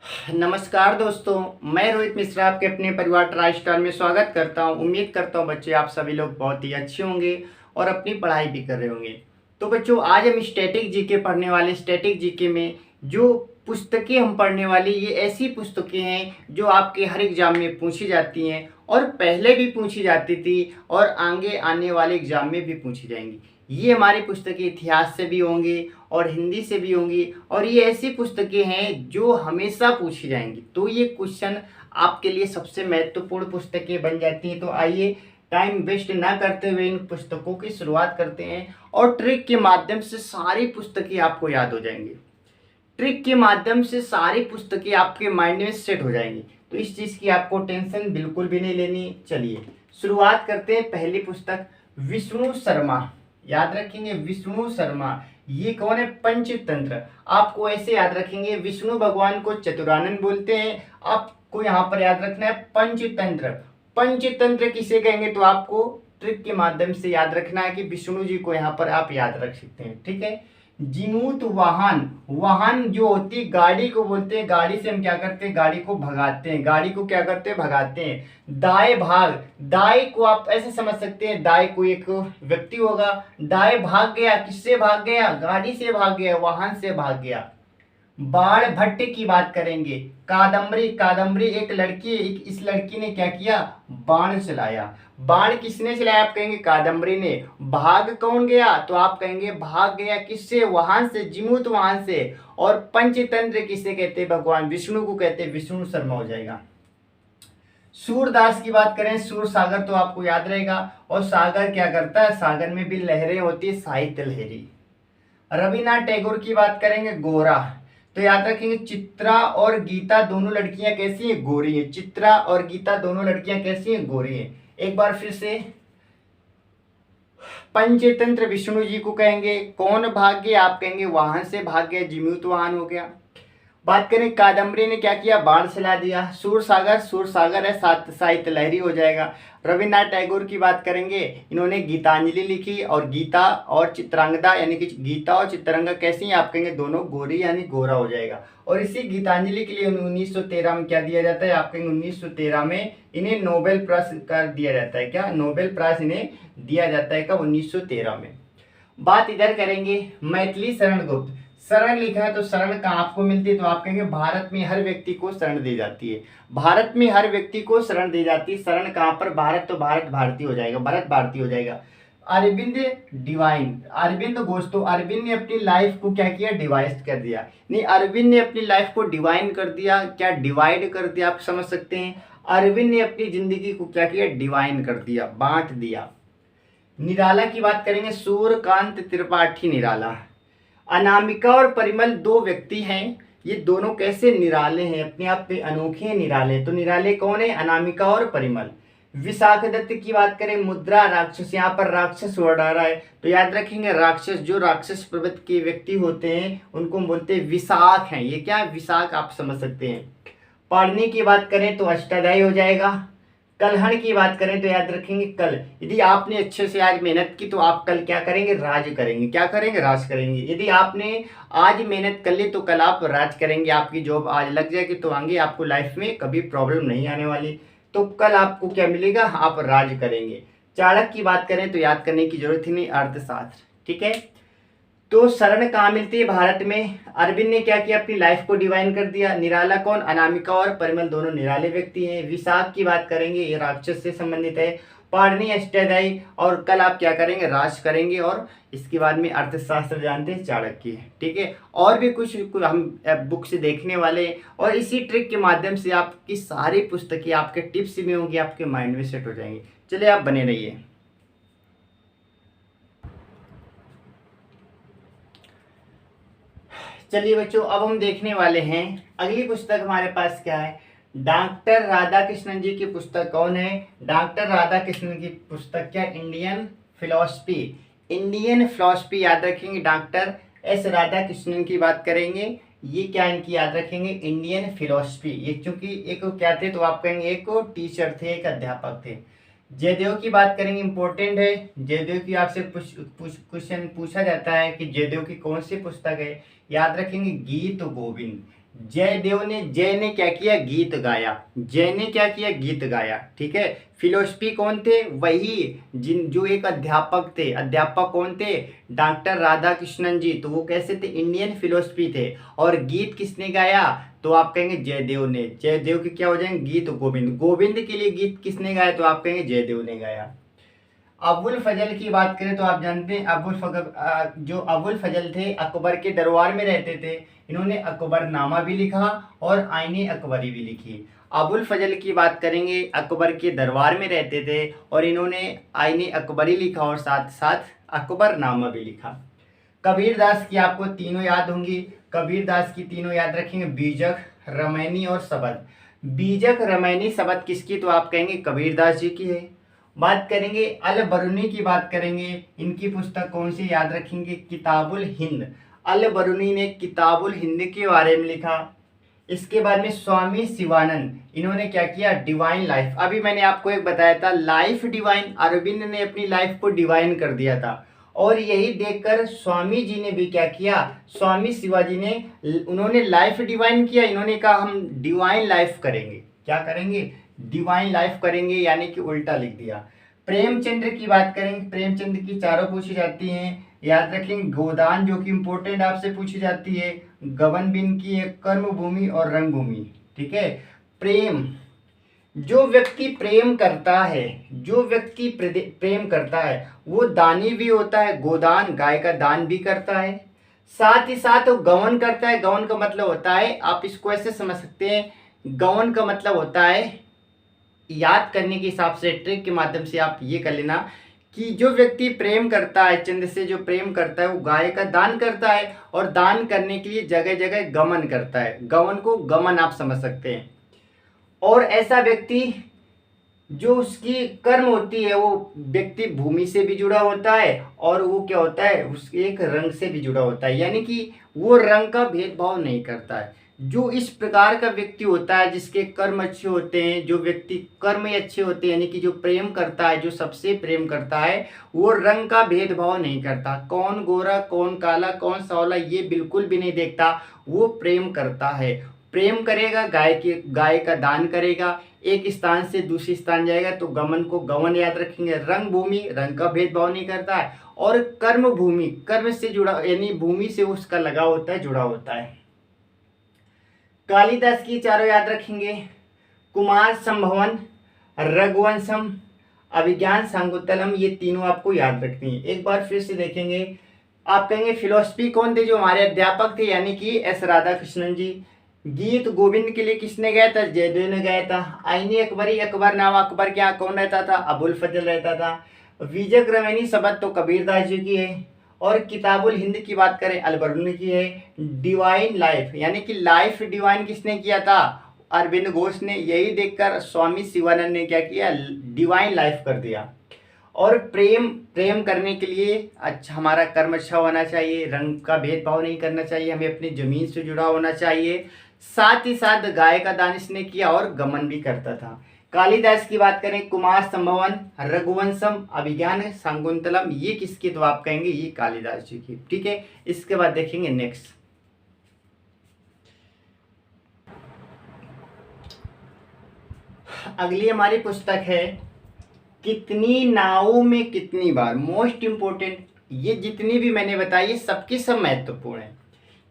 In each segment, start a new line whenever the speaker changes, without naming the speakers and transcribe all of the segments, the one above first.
नमस्कार दोस्तों, मैं रोहित मिश्रा आपके अपने परिवार ट्राई स्टार में स्वागत करता हूं। उम्मीद करता हूं बच्चे आप सभी लोग बहुत ही अच्छे होंगे और अपनी पढ़ाई भी कर रहे होंगे। तो बच्चों, आज हम स्टैटिक जीके पढ़ने वाले। स्टैटिक जीके में जो पुस्तकें हम पढ़ने वाली, ये ऐसी पुस्तकें हैं जो आपके हर एग्जाम में पूछी जाती हैं और पहले भी पूछी जाती थी और आगे आने वाले एग्जाम में भी पूछी जाएंगी। ये हमारी पुस्तकें इतिहास से भी होंगी और हिंदी से भी होंगी और ये ऐसी पुस्तकें हैं जो हमेशा पूछी जाएंगी। तो ये क्वेश्चन आपके लिए सबसे महत्वपूर्ण पुस्तकें बन जाती हैं। तो आइए टाइम वेस्ट ना करते हुए इन पुस्तकों की शुरुआत करते हैं और ट्रिक के माध्यम से सारी पुस्तकें आपको याद हो जाएंगी। ट्रिक के माध्यम से सारी पुस्तकें आपके माइंड में सेट हो जाएंगी। तो इस चीज़ की आपको टेंशन बिल्कुल भी नहीं लेनी। चलिए शुरुआत करते हैं। पहली पुस्तक विष्णु शर्मा, याद रखेंगे विष्णु शर्मा। ये कौन है? पंचतंत्र। आपको ऐसे याद रखेंगे, विष्णु भगवान को चतुरानन बोलते हैं। आपको यहाँ पर याद रखना है पंचतंत्र। पंचतंत्र किसे कहेंगे? तो आपको ट्रिक के माध्यम से याद रखना है कि विष्णु जी को यहाँ पर आप याद रख सकते हैं। ठीक है। जिमूत वाहन, वाहन जो होती है गाड़ी को बोलते हैं। गाड़ी से हम क्या करते हैं? गाड़ी को भगाते हैं। गाड़ी को क्या करते हैं? भगाते हैं। दाएं भाग, दाएं को आप ऐसे समझ सकते हैं, दाएं को एक व्यक्ति होगा। दाएं भाग गया, किससे भाग गया? गाड़ी से भाग गया, वाहन से भाग गया। बाण भट्ट की बात करेंगे। कादम्बरी, कादम्बरी एक लड़की, इस लड़की ने क्या किया? बाण चलाया। बाण किसने चलाया? आप कहेंगे कादम्बरी ने। भाग कौन गया? तो आप कहेंगे भाग गया किससे? वाहन से, जिमूत वाहन से। और पंचतंत्र किसे कहते हैं? भगवान विष्णु को कहते हैं। विष्णु शर्मा हो जाएगा। सूरदास की बात करें, सूर सागर तो आपको याद रहेगा। और सागर क्या करता है? सागर में भी लहरें होती है, साहित्य लहरी। रविन्द्रनाथ टैगोर की बात करेंगे, गोरा। तो याद रखेंगे चित्रा और गीता दोनों लड़कियां कैसी हैं? गोरी हैं। चित्रा और गीता दोनों लड़कियां कैसी हैं? गोरी हैं। एक बार फिर से, पंचतंत्र विष्णु जी को कहेंगे। कौन भाग गया? आप कहेंगे वाहन से भाग गया, जीमूत वाहन हो गया। बात करें कादम्बरी ने क्या किया? बाण चला दिया। सूर सागर, सूर सागर है, साहित्य लहरी हो जाएगा। रविन्द्रनाथ टैगोर की बात करेंगे, इन्होंने गीतांजलि लिखी। और गीता और चित्रांगदा यानी कि गीता और चित्रांगदा कैसी हैं? आप कहेंगे दोनों गोरी यानी गोरा हो जाएगा। और इसी गीतांजलि के लिए 1913 में क्या दिया जाता है? आप कहेंगे 1913 में इन्हें नोबेल प्राइज कर दिया जाता है। क्या? नोबेल प्राइज इन्हें दिया जाता है। कब? 1913 में। बात इधर करेंगे, मैथिली शरण गुप्त। शरण लिखा है तो शरण कहाँ आपको मिलती है? तो आप कहेंगे भारत में हर व्यक्ति को शरण दी जाती है। भारत में हर व्यक्ति को शरण दी जाती है। शरण कहाँ पर? भारत, तो भारत भारती हो जाएगा, भारत भारती हो जाएगा। अरविंद डिवाइन, अरविंद घोष, तो अरविंद ने अपनी लाइफ को क्या किया? डिवाइड कर दिया। नहीं, अरविंद ने अपनी लाइफ को डिवाइन कर दिया। क्या? डिवाइड कर दिया, आप समझ सकते हैं। अरविंद ने अपनी जिंदगी को क्या किया? डिवाइन कर दिया, बांट दिया। निराला की बात करेंगे, सूर्यकांत त्रिपाठी निराला। अनामिका और परिमल दो व्यक्ति हैं। ये दोनों कैसे? निराले हैं, अपने आप पे अनोखे हैं, निराले। तो निराले कौन है? अनामिका और परिमल। विशाख दत्त की बात करें, मुद्रा राक्षस। यहाँ पर राक्षस वर्ड आ रहा है तो याद रखेंगे राक्षस, जो राक्षस प्रवृत्ति के व्यक्ति होते हैं उनको हम बोलते हैं विशाख हैं। ये क्या? विशाख, आप समझ सकते हैं। पढ़ने की बात करें तो अष्टाध्यायी हो जाएगा। कलहण की बात करें तो याद रखेंगे कल। यदि आपने अच्छे से आज मेहनत की तो आप कल क्या करेंगे? राज करेंगे। क्या करेंगे? राज करेंगे। यदि आपने आज मेहनत कर ली तो कल आप राज करेंगे। आपकी जॉब आज लग जाएगी तो आगे आपको लाइफ में कभी प्रॉब्लम नहीं आने वाली। तो कल आपको क्या मिलेगा? आप राज करेंगे। चाणक्य की बात करें तो याद करने की जरूरत ही नहीं, अर्थशास्त्र। ठीक है। तो शरण कहाँ मिलती है? भारत में। अरविंद ने क्या किया? अपनी लाइफ को डिवाइन कर दिया। निराला कौन? अनामिका और परिमल दोनों निराले व्यक्ति हैं। विशाख की बात करेंगे, ये राक्षस से संबंधित है। पाणिनि अष्टाध्यायी। और कल आप क्या करेंगे? राज करेंगे। और इसके बाद में अर्थशास्त्र जानते हैं, चाणक्य है। ठीक है। और भी कुछ हम बुक से देखने वाले हैं और इसी ट्रिक के माध्यम से आपकी सारी पुस्तकें आपके टिप्स में होंगी, आपके माइंड में सेट हो जाएंगे। चलिए आप बने रहिए। चलिए बच्चों, अब हम देखने वाले हैं अगली पुस्तक हमारे पास क्या है? डॉक्टर राधा कृष्णन जी की पुस्तक। कौन है? डॉक्टर राधा कृष्णन की पुस्तक। क्या? Indian philosophy. इंडियन फिलॉसफी याद रखेंगे। डॉक्टर एस राधा कृष्णन की बात करेंगे। ये क्या इनकी याद रखेंगे? Indian philosophy. ये चूंकि एक क्या थे तो आप कहेंगे एक टीचर थे, एक अध्यापक थे। जयदेव की बात करेंगे, इंपॉर्टेंट है। जयदेव की आपसे क्वेश्चन पूछा जाता है कि जयदेव की कौन सी पुस्तक है? याद रखेंगे गीत गोविंद। जयदेव ने, जय ने क्या किया, गीत गाया, जय ने क्या किया, गीत गाया। ठीक है। फिलोसफी कौन थे, वही जिन जो एक अध्यापक थे। अध्यापक कौन थे, डॉक्टर राधा कृष्णन जी। तो वो कैसे थे, इंडियन फिलोसफी थे। और गीत किसने गाया, तो आप कहेंगे जयदेव ने। जयदेव के क्या हो जाएंगे, गीत गोविंद। गोविंद के लिए गीत किसने गाया, तो आप कहेंगे जयदेव ने गाया। अबुल फजल की बात करें तो आप जानते हैं जो अबुल फजल थे अकबर के दरबार में रहते थे। इन्होंने अकबरनामा भी लिखा और आईने अकबरी भी लिखी। अबुल फजल की बात करेंगे, अकबर के दरबार में रहते थे और इन्होंने आईने अकबरी लिखा और साथ साथ अकबरनामा भी लिखा। कबीरदास की आपको तीनों याद होंगी। कबीरदास की तीनों याद रखेंगे, बीजक, रमैनी और शबद। बीजक, रमैनी, शबद किसकी, तो आप कहेंगे कबीरदास जी की है। बात करेंगे अल बरूनी की, बात करेंगे इनकी पुस्तक कौन सी, याद रखेंगे किताबुल हिंद। अल बरूनी ने किताबुल हिंद के बारे में लिखा। इसके बाद में स्वामी शिवानंद, इन्होंने क्या किया, डिवाइन लाइफ। अभी मैंने आपको एक बताया था लाइफ डिवाइन, अरविंद ने अपनी लाइफ को डिवाइन कर दिया था और यही देखकर स्वामी जी ने भी क्या किया, स्वामी शिवाजी ने, उन्होंने लाइफ डिवाइन किया, इन्होंने कहा हम डिवाइन लाइफ करेंगे। क्या करेंगे, डिवाइन लाइफ करेंगे, यानी कि उल्टा लिख दिया। प्रेमचंद्र की बात करेंगे, प्रेमचंद्र की चारों पूछी जाती हैं, याद रखेंगे गोदान जो कि इंपॉर्टेंट आपसे पूछी जाती है, गबन बिन की है, कर्म भूमि और रंग भूमि। ठीक है। प्रेम, जो व्यक्ति प्रेम करता है, जो व्यक्ति प्रेम करता है वो दानी भी होता है। गोदान गाय का दान भी करता है, साथ ही साथ वो गवन करता है। गवन का मतलब होता है, आप इसको ऐसे समझ सकते हैं, गवन का मतलब होता है, याद करने के हिसाब से ट्रिक के माध्यम से आप ये कर लेना कि जो व्यक्ति प्रेम करता है, चंद्र से जो प्रेम करता है वो गाय का दान करता है और दान करने के लिए जगह जगह गमन करता है। गवन को गमन आप समझ सकते हैं। और ऐसा व्यक्ति जो उसकी कर्म होती है, वो व्यक्ति भूमि से भी जुड़ा होता है और वो क्या होता है, उसके एक रंग से भी जुड़ा होता है, यानी कि वो रंग का भेदभाव नहीं करता है। जो इस प्रकार का व्यक्ति होता है जिसके कर्म अच्छे होते हैं, जो व्यक्ति कर्म अच्छे होते हैं, यानी कि जो प्रेम करता है, जो सबसे प्रेम करता है, वो रंग का भेदभाव नहीं करता। कौन गोरा, कौन काला, कौन सांवला, ये बिल्कुल भी नहीं देखता। वो प्रेम करता है, प्रेम करेगा, गाय का दान करेगा, एक स्थान से दूसरे स्थान जाएगा तो गमन को गमन याद रखेंगे। रंग भूमि, रंग का भेदभाव नहीं करता है। और कर्म भूमि, कर्म से जुड़ा, यानी भूमि से उसका लगाव होता है, जुड़ा होता है। कालिदास की चारों याद रखेंगे, कुमार संभवन, रघुवंशम, अभिज्ञान शाकुंतलम, ये तीनों आपको याद रखनी है। एक बार फिर से देखेंगे, आप कहेंगे फिलोसफी कौन थे, जो हमारे अध्यापक थे, यानी कि एस राधा कृष्णन जी। गीत गोविंद के लिए किसने गाया था, जयदेव ने गाया था। आईने अकबरी, अकबरनामा, अकबर के यहाँ कौन रहता था, अबुल फजल रहता था। बीजक रमैनी शबद तो कबीरदास जी की है। और किताबुल हिंद की बात करें, अल बरूनी की है। डिवाइन लाइफ, यानी कि लाइफ डिवाइन किसने किया था, अरविंद घोष ने। यही देखकर स्वामी शिवानंद ने क्या किया, डिवाइन लाइफ कर दिया। और प्रेम, प्रेम करने के लिए अच्छा हमारा कर्म अच्छा होना चाहिए, रंग का भेदभाव नहीं करना चाहिए, हमें अपनी जमीन से जुड़ा होना चाहिए। साथ ही साथ गाय का दान इसने किया और गमन भी करता था। कालिदास की बात करें, कुमार संभवन, रघुवंशम, अभिज्ञान शाकुंतलम, ये किसकी, तो आप कहेंगे ये कालिदास जी की। ठीक है। इसके बाद देखेंगे नेक्स्ट, अगली हमारी पुस्तक है कितनी नावों में कितनी बार। मोस्ट इंपोर्टेंट, ये जितनी भी मैंने बताई ये सबकी सब महत्वपूर्ण है।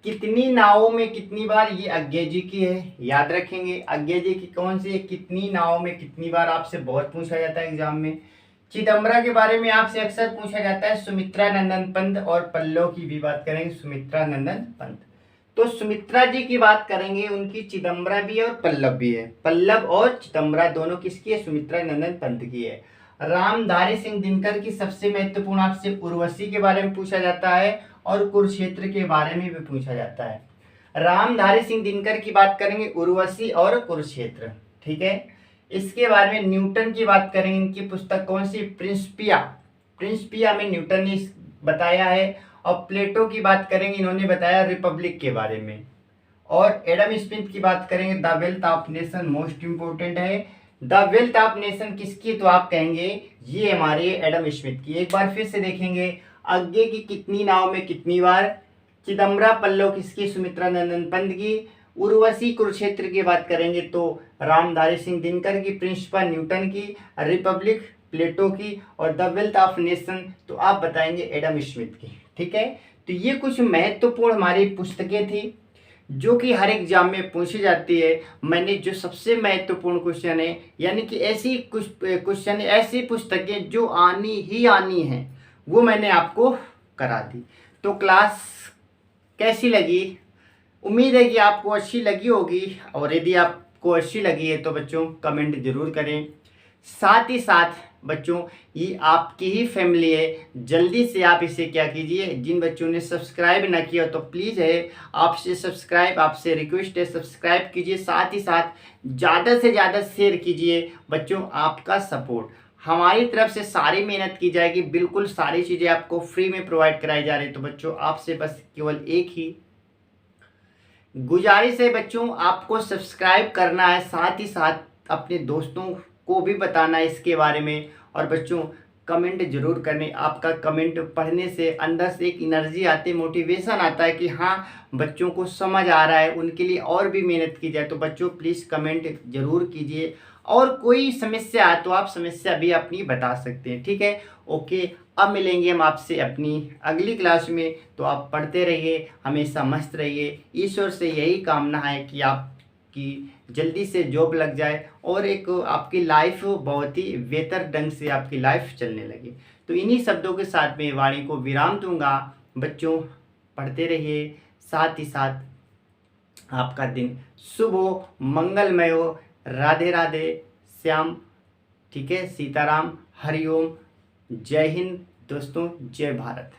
कितनी नावों में कितनी बार, ये अज्ञे जी की है, याद रखेंगे। अज्ञे जी की कौन सी है, कितनी नावों में कितनी बार, आपसे बहुत पूछा जाता है एग्जाम में। चिदम्बरा के बारे में आपसे अक्सर पूछा जाता है। सुमित्रा नंदन पंत और पल्लव की भी बात करेंगे, सुमित्रा नंदन पंत। तो सुमित्रा जी की बात करेंगे, उनकी चिदम्बरा भी है और पल्लव भी है। पल्लव और चिदम्बरा दोनों किसकी है, सुमित्रा नंदन पंत की है। रामधारी सिंह दिनकर की सबसे महत्वपूर्ण आपसे उर्वशी के बारे में पूछा जाता है और कुरुक्षेत्र के बारे में भी पूछा जाता है। रामधारी सिंह दिनकर की बात करेंगे, उर्वशी और कुरुक्षेत्र। ठीक है। इसके बारे में न्यूटन की बात करेंगे, इनकी पुस्तक कौन सी, प्रिंसिपिया। प्रिंसिपिया में न्यूटन ने बताया है। और प्लेटो की बात करेंगे, इन्होंने बताया रिपब्लिक के बारे में। और एडम स्मिथ की बात करेंगे, the wealth of nation, most important है। द वेल्थ ऑफ नेशन किसकी, तो आप कहेंगे ये हमारे एडम स्मिथ की। एक बार फिर से देखेंगे, अज्ञे की कितनी नाव में कितनी बार, चिदम्बरा पल्लव किसकी, सुमित्रा नंदन पंत की। उर्वशी कुरुक्षेत्र की बात करेंगे तो रामधारी सिंह दिनकर की, प्रिंसिपल न्यूटन की, रिपब्लिक प्लेटो की, और द वेल्थ ऑफ नेशन तो आप बताएंगे एडम स्मिथ की। ठीक है, तो ये कुछ महत्वपूर्ण हमारी पुस्तकें थी जो कि हर एग्जाम में पूछी जाती है। मैंने जो सबसे महत्वपूर्ण क्वेश्चन है, यानी कि ऐसी कुछ क्वेश्चन, ऐसी पुस्तकें जो आनी ही आनी है, वो मैंने आपको करा दी। तो क्लास कैसी लगी? उम्मीद है कि आपको अच्छी लगी होगी, और यदि आपको अच्छी लगी है तो बच्चों कमेंट जरूर करें। साथ ही साथ बच्चों ये आपकी ही फैमिली है, जल्दी से आप इसे क्या कीजिए, जिन बच्चों ने सब्सक्राइब ना किया तो प्लीज़ है आपसे सब्सक्राइब, आपसे रिक्वेस्ट है सब्सक्राइब कीजिए। साथ ही साथ ज़्यादा से ज़्यादा शेयर कीजिए। बच्चों आपका सपोर्ट, हमारी तरफ से सारी मेहनत की जाएगी, बिल्कुल सारी चीज़ें आपको फ्री में प्रोवाइड कराई जा रही है। तो बच्चों आपसे बस केवल एक ही गुजारिश है बच्चों, आपको सब्सक्राइब करना है, साथ ही साथ अपने दोस्तों को भी बताना है इसके बारे में। और बच्चों कमेंट जरूर करने, आपका कमेंट पढ़ने से अंदर से एक एनर्जी आती है, मोटिवेशन आता है कि हाँ बच्चों को समझ आ रहा है, उनके लिए और भी मेहनत की जाए। तो बच्चों प्लीज़ कमेंट जरूर कीजिए, और कोई समस्या है तो आप समस्या भी अपनी बता सकते हैं। ठीक है, ओके, अब मिलेंगे हम आपसे अपनी अगली क्लास में। तो आप पढ़ते रहिए, हमेशा मस्त रहिए। ईश्वर से यही कामना है कि आपकी जल्दी से जॉब लग जाए और एक आपकी लाइफ बहुत ही बेहतर ढंग से आपकी लाइफ चलने लगे। तो इन्हीं शब्दों के साथ में वाणी को विराम दूंगा। बच्चों पढ़ते रहिए, साथ ही साथ आपका दिन शुभ हो, मंगलमय हो। राधे राधे, श्याम। ठीक है, सीताराम, हरिओम, जय हिंद दोस्तों, जय भारत।